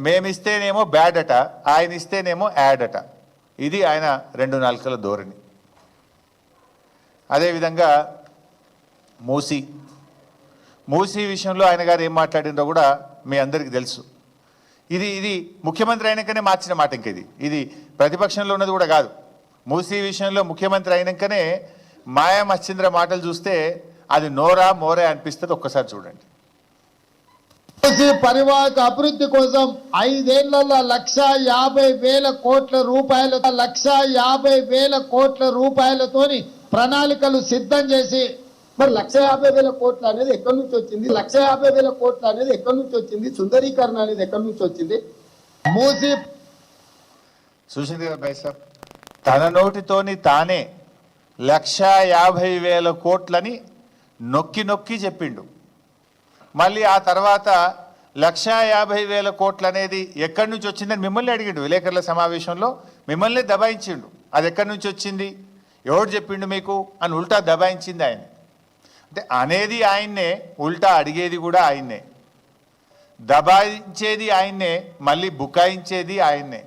మేమిస్తేనేమో bad అట, ఆయన ఇస్తేనేమో add అట. ఇది ఆయన రెండు నాలుకల ధోరణి. అదేవిధంగా మూసీ విషయంలో ఆయన గారు ఏం మాట్లాడిందో కూడా మీ అందరికీ తెలుసు. ఇది ముఖ్యమంత్రి అయినాకనే మార్చిన మాట. ఇంక ఇది ప్రతిపక్షంలో ఉన్నది కూడా కాదు. మూసీ విషయంలో ముఖ్యమంత్రి అయినాకనే మాయా మశ్చంద్ర మాటలు చూస్తే అది నోరా మోరే అనిపిస్తుంది. ఒక్కసారి చూడండి. పరివాహక అభివృద్ధి కోసం 5 ఏళ్లలో 1,50,000 కోట్ల రూపాయలు 1,50,000 కోట్ల రూపాయలతోని ప్రణాళికలు సిద్ధం చేసి, మరి 1,50,000 కోట్లు అనేది ఎక్కడి నుంచి వచ్చింది? 1,50,000 కోట్లు అనేది ఎక్కడి నుంచి వచ్చింది? సుందరీకరణ అనేది ఎక్కడి నుంచి వచ్చింది? మూసి చూసింది కదా భాయ్ సాబ్, తన నోటితోని తానే 1,50,000 కోట్లని నొక్కి నొక్కి చెప్పిండు. మళ్ళీ ఆ తర్వాత 1,50,000 కోట్లు అనేది ఎక్కడి నుంచి వచ్చిందని మిమ్మల్ని అడిగిండు విలేకరుల సమావేశంలో. మిమ్మల్ని దబాయించిండు. అది ఎక్కడి నుంచి వచ్చింది, ఎవరు చెప్పిండు మీకు అని ఉల్టా దబాయించింది ఆయన. అంటే అనేది ఆయన్నే, ఉల్టా అడిగేది కూడా ఆయన్నే, దబాయించేది ఆయన్నే, మళ్ళీ బుకాయించేది ఆయన్నే.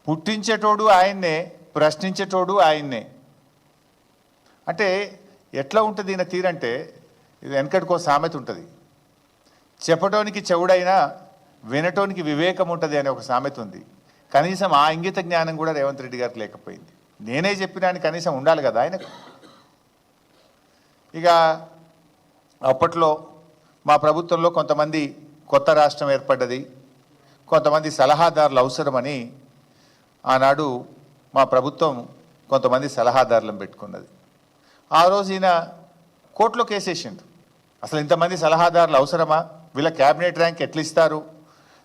పుట్టించేటోడు ఆయన్నే, ప్రశ్నించేటోడు ఆయన్నే. అంటే ఎట్లా ఉంటుంది ఈయన తీరంటే, ఇది వెనకటికో సామెత ఉంటుంది, చెప్పటోనికి చెవుడైనా వినటోనికి వివేకం ఉంటుంది అనే ఒక సామెత ఉంది. కనీసం ఆ ఇంగిత జ్ఞానం కూడా రేవంత్ రెడ్డి గారికి లేకపోయింది. నేనే చెప్పినాను కనీసం ఉండాలి కదా ఆయనకు. ఇక అప్పట్లో మా ప్రభుత్వంలో కొంతమంది కొత్త రాష్ట్రం ఏర్పడ్డది, కొంతమంది సలహాదారులు అవసరమని ఆనాడు మా ప్రభుత్వం కొంతమంది సలహాదారులను పెట్టుకున్నది. ఆ రోజు ఈయన కోర్టులో కేసేసిండు. అసలు ఇంతమంది సలహాదారులు అవసరమా, వీళ్ళ క్యాబినెట్ ర్యాంక్ ఎట్లా ఇస్తారు,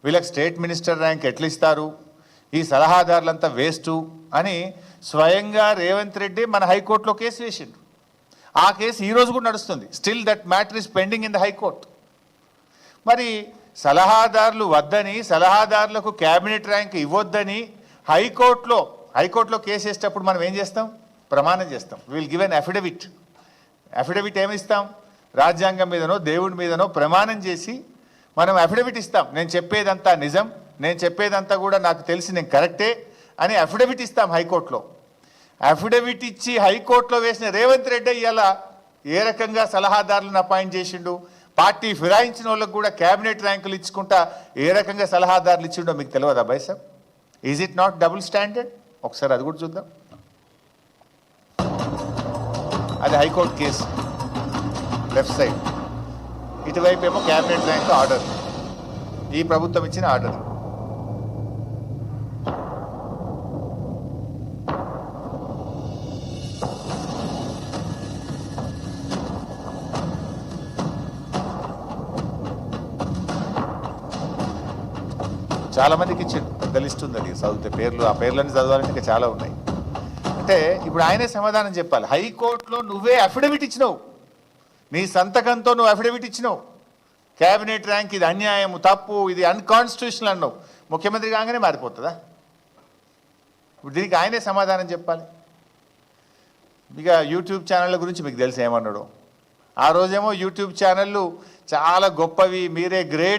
వీళ్ళకి స్టేట్ మినిస్టర్ ర్యాంక్ ఎట్లా ఇస్తారు, ఈ సలహాదారులంతా వేస్టు అని స్వయంగా రేవంత్ రెడ్డి మన హైకోర్టులో కేసు వేసిండు. ఆ కేసు ఈరోజు కూడా నడుస్తుంది. Still that matter is pending in the high court. మరి సలహాదారులు వద్దని, సలహాదారులకు క్యాబినెట్ ర్యాంక్ ఇవ్వొద్దని హైకోర్టులో కేసు వేసేటప్పుడు మనం ఏం చేస్తాం? ప్రమాణం చేస్తాం. విల్ గివ్ ఎన్ అఫిడవిట్ ఏమిస్తాం? రాజ్యాంగం మీదనో దేవుడి మీదనో ప్రమాణం చేసి మనం అఫిడవిట్ ఇస్తాం. నేను చెప్పేదంతా నిజం, నేను చెప్పేదంతా కూడా నాకు తెలిసి నేను కరెక్టే అని అఫిడవిట్ ఇస్తాం హైకోర్టులో. అఫిడవిట్ ఇచ్చి హైకోర్టులో వేసిన రేవంత్ రెడ్డి ఇలా ఏ రకంగా సలహాదారులను అపాయింట్ చేసిండు, పార్టీ ఫిరాయించిన వాళ్ళకు కూడా క్యాబినెట్ ర్యాంకులు ఇచ్చుకుంటా ఏ రకంగా సలహాదారులు ఇచ్చిండో మీకు తెలియదా భాయ్ సాబ్? Is it not double standard? ఒకసారి అది కూడా చూద్దాం. అది హైకోర్టు కేసు, లెఫ్ట్ సైడ్. ఇటువైపు ఏమో క్యాబినెట్ ర్యాంక్ ఆర్డర్, ఈ ప్రభుత్వం ఇచ్చిన ఆర్డర్. చాలా మందికి పెద్ద లిస్ట్ ఉంది, అది చదివితే పేర్లు, ఆ పేర్లన్నీ చదవాలంటే ఇంకా చాలా ఉన్నాయి. అంటే ఇప్పుడు ఆయనే సమాధానం చెప్పాలి. హైకోర్టులో నువ్వే అఫిడవిట్ ఇచ్చినావు, నీ సంతకంతో నువ్వు అఫిడవిట్ ఇచ్చినావు, క్యాబినెట్ ర్యాంక్ ఇది అన్యాయం, తప్పు, ఇది అన్కాన్స్టిట్యూషనల్ అన్నావు. ముఖ్యమంత్రి కాగానే మారిపోతుందా? ఇప్పుడు దీనికి ఆయనే సమాధానం చెప్పాలి. ఇక యూట్యూబ్ ఛానళ్ళ గురించి మీకు తెలిసి ఏమన్నాడు. ఆ రోజేమో యూట్యూబ్ ఛానళ్ళు చాలా గొప్పవి, మీరే గ్రేట్